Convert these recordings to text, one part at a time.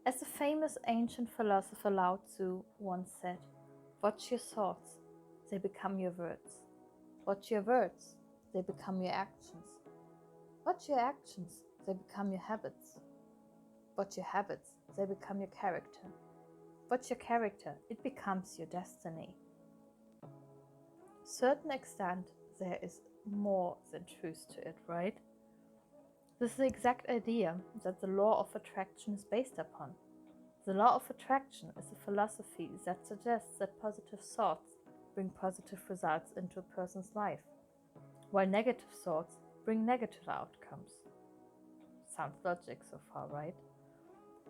As the famous ancient philosopher Lao Tzu once said, watch your thoughts, they become your words. Watch your words, they become your actions. Watch your actions, they become your habits. Watch your habits, they become your character. Watch your character, it becomes your destiny. To a certain extent, there is more than truth to it, right? This is the exact idea that the law of attraction is based upon. The law of attraction is a philosophy that suggests that positive thoughts bring positive results into a person's life, while negative thoughts bring negative outcomes. Sounds logic so far, right?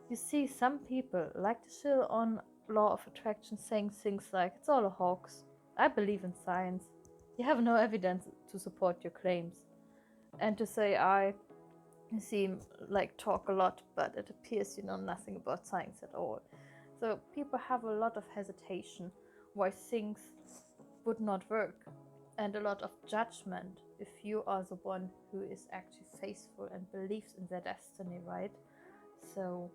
You see, some people like to chill on law of attraction, saying things like, it's all a hoax, I believe in science, you have no evidence to support your claims. And to say, you seem like talk a lot, but it appears you know nothing about science at all. So people have a lot of hesitation why things would not work, and a lot of judgment if you are the one who is actually faithful and believes in their destiny, right? So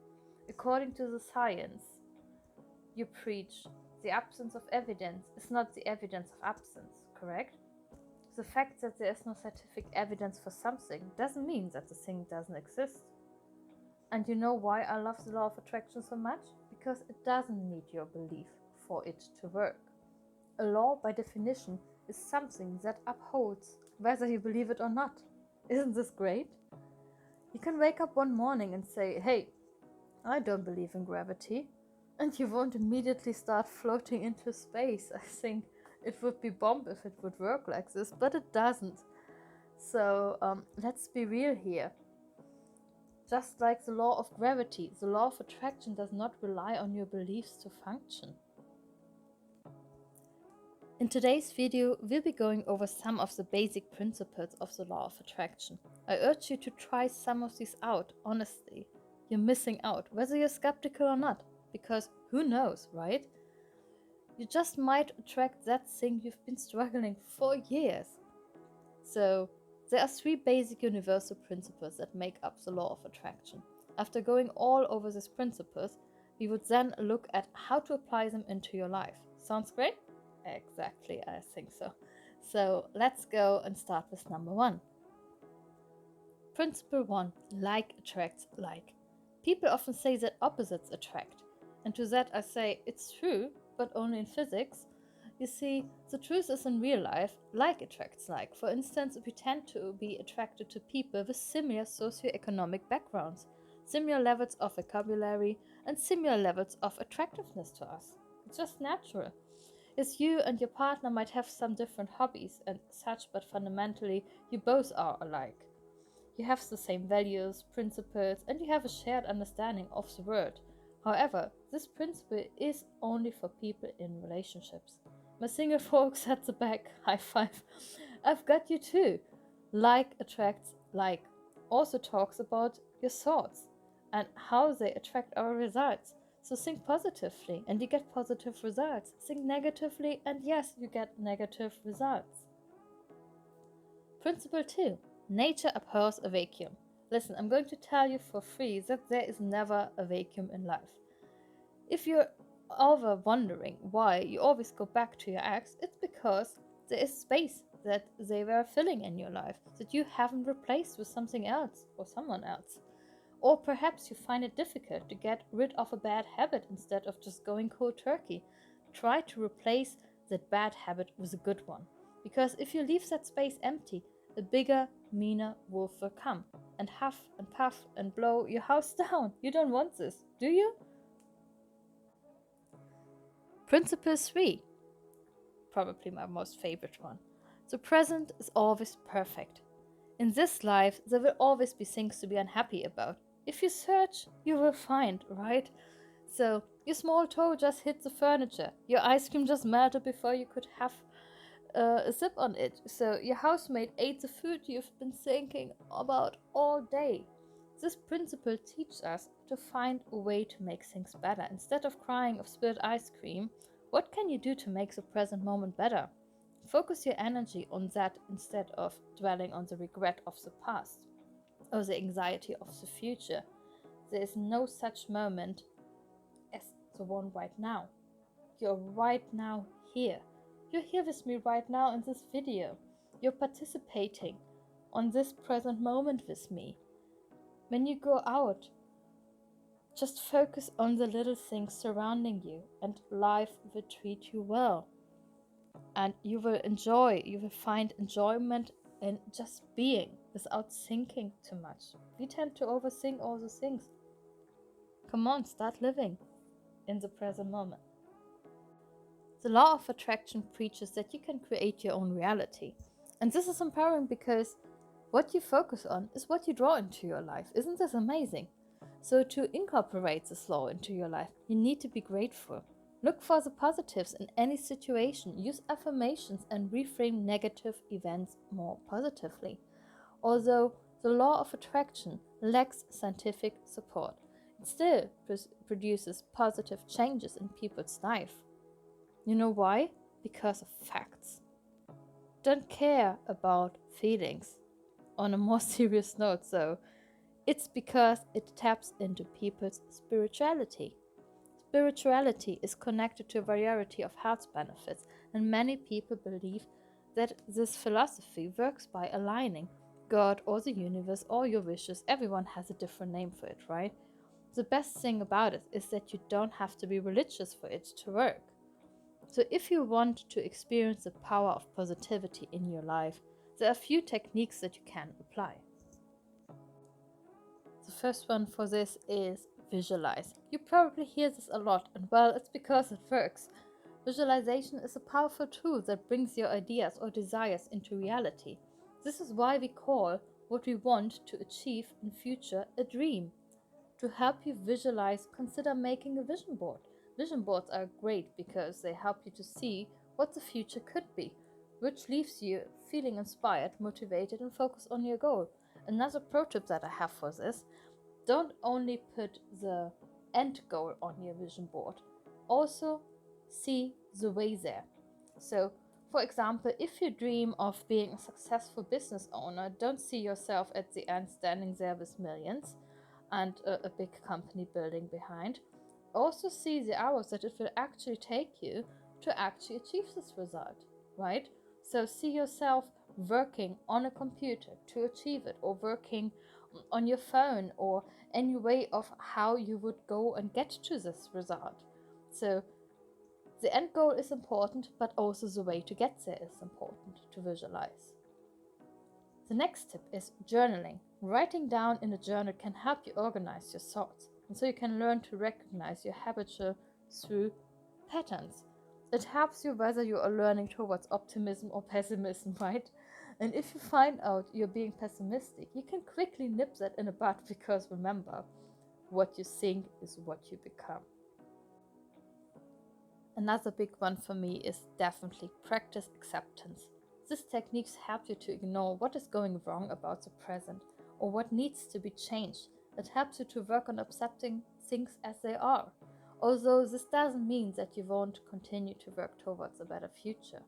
according to the science you preach, the absence of evidence is not the evidence of absence, correct? The fact that there is no scientific evidence for something doesn't mean that the thing doesn't exist. And you know why I love the law of attraction so much? Because it doesn't need your belief for it to work. A law, by definition, is something that upholds whether you believe it or not. Isn't this great? You can wake up one morning and say, hey, I don't believe in gravity, and you won't immediately start floating into space. I think it would be bomb if it would work like this, but it doesn't. So let's be real here. Just like the law of gravity, the law of attraction does not rely on your beliefs to function. In today's video, we'll be going over some of the basic principles of the law of attraction. I urge you to try some of these out, honestly. You're missing out, whether you're skeptical or not, because who knows, right? You just might attract that thing you've been struggling for years. So, there are 3 basic universal principles that make up the law of attraction. After going all over these principles, we would then look at how to apply them into your life. Sounds great? Exactly, I think so. So, let's go and start with number 1. Principle 1. Like attracts like. People often say that opposites attract. And to that I say, it's true, but only in physics. You see, the truth is in real life, like attracts like. For instance, we tend to be attracted to people with similar socioeconomic backgrounds, similar levels of vocabulary, and similar levels of attractiveness to us. It's just natural. As you and your partner might have some different hobbies and such, but fundamentally, you both are alike. You have the same values, principles, and you have a shared understanding of the world. However, this principle is only for people in relationships. My single folks at the back, high five. I've got you too. Like attracts like. Also talks about your thoughts and how they attract our results. So think positively and you get positive results. Think negatively and yes, you get negative results. Principle 2. Nature abhors a vacuum. Listen, I'm going to tell you for free that there is never a vacuum in life. If you're ever wondering why you always go back to your ex, it's because there is space that they were filling in your life that you haven't replaced with something else or someone else. Or perhaps you find it difficult to get rid of a bad habit instead of just going cold turkey. Try to replace that bad habit with a good one. Because if you leave that space empty, a bigger, meaner wolf will come and huff and puff and blow your house down. You don't want this, do you? Principle 3. Probably my most favorite one. The present is always perfect. In this life, there will always be things to be unhappy about. If you search, you will find, right? So, your small toe just hit the furniture. Your ice cream just melted before you could have a sip on it. So, your housemate ate the food you've been thinking about all day. This principle teaches us to find a way to make things better. Instead of crying of spilled ice cream, what can you do to make the present moment better? Focus your energy on that instead of dwelling on the regret of the past or the anxiety of the future. There is no such moment the one right now. You're right now here. You're here with me right now in this video. You're participating on this present moment with me. When you go out, just focus on the little things surrounding you, and life will treat you well. And you will find enjoyment in just being without thinking too much. We tend to overthink all the things. Come on, start living in the present moment. The law of attraction preaches that you can create your own reality. And this is empowering because what you focus on is what you draw into your life. Isn't this amazing? So to incorporate this law into your life, you need to be grateful. Look for the positives in any situation. Use affirmations and reframe negative events more positively. Although the law of attraction lacks scientific support, it still produces positive changes in people's life. You know why? Because of facts. Don't care about feelings. On a more serious note, though, it's because it taps into people's spirituality. Spirituality is connected to a variety of health benefits, and many people believe that this philosophy works by aligning God or the universe or your wishes. Everyone has a different name for it, right? The best thing about it is that you don't have to be religious for it to work. So if you want to experience the power of positivity in your life, there are a few techniques that you can apply. The first one for this is visualize. You probably hear this a lot, and well, it's because it works. Visualization is a powerful tool that brings your ideas or desires into reality. This is why we call what we want to achieve in future a dream. To help you visualize, consider making a vision board. Vision boards are great because they help you to see what the future could be, which leaves you feeling inspired, motivated, and focused on your goal. Another pro tip that I have for this: don't only put the end goal on your vision board, also see the way there. So, for example, if you dream of being a successful business owner, don't see yourself at the end standing there with millions and a big company building behind. Also see the hours that it will actually take you to actually achieve this result, right? So see yourself working on a computer to achieve it, or working on your phone, or any way of how you would go and get to this result. So the end goal is important, but also the way to get there is important to visualize. The next tip is journaling. Writing down in a journal can help you organize your thoughts, and so you can learn to recognize your habitual through patterns. It helps you whether you are learning towards optimism or pessimism, right? And if you find out you're being pessimistic, you can quickly nip that in the bud, because remember, what you think is what you become. Another big one for me is definitely practice acceptance. These techniques help you to ignore what is going wrong about the present or what needs to be changed. It helps you to work on accepting things as they are. Although this doesn't mean that you won't continue to work towards a better future.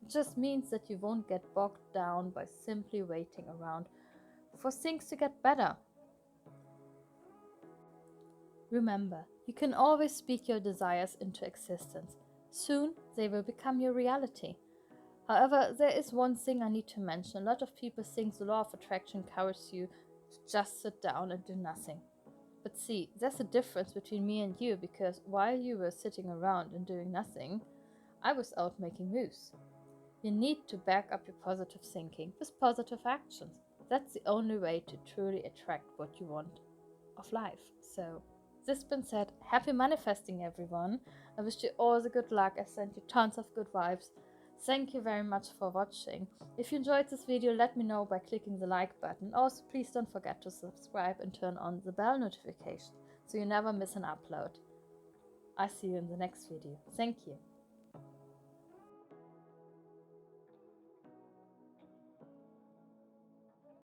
It just means that you won't get bogged down by simply waiting around for things to get better. Remember, you can always speak your desires into existence. Soon they will become your reality. However, there is one thing I need to mention. A lot of people think the law of attraction encourages you to just sit down and do nothing. But see, there's a difference between me and you, because while you were sitting around and doing nothing, I was out making moves. You need to back up your positive thinking with positive actions. That's the only way to truly attract what you want of life. So, this being said, happy manifesting, everyone. I wish you all the good luck. I sent you tons of good vibes. Thank you very much for watching. If you enjoyed this video, let me know by clicking the like button. Also, please don't forget to subscribe and turn on the bell notification so you never miss an upload. I see you in the next video. Thank you.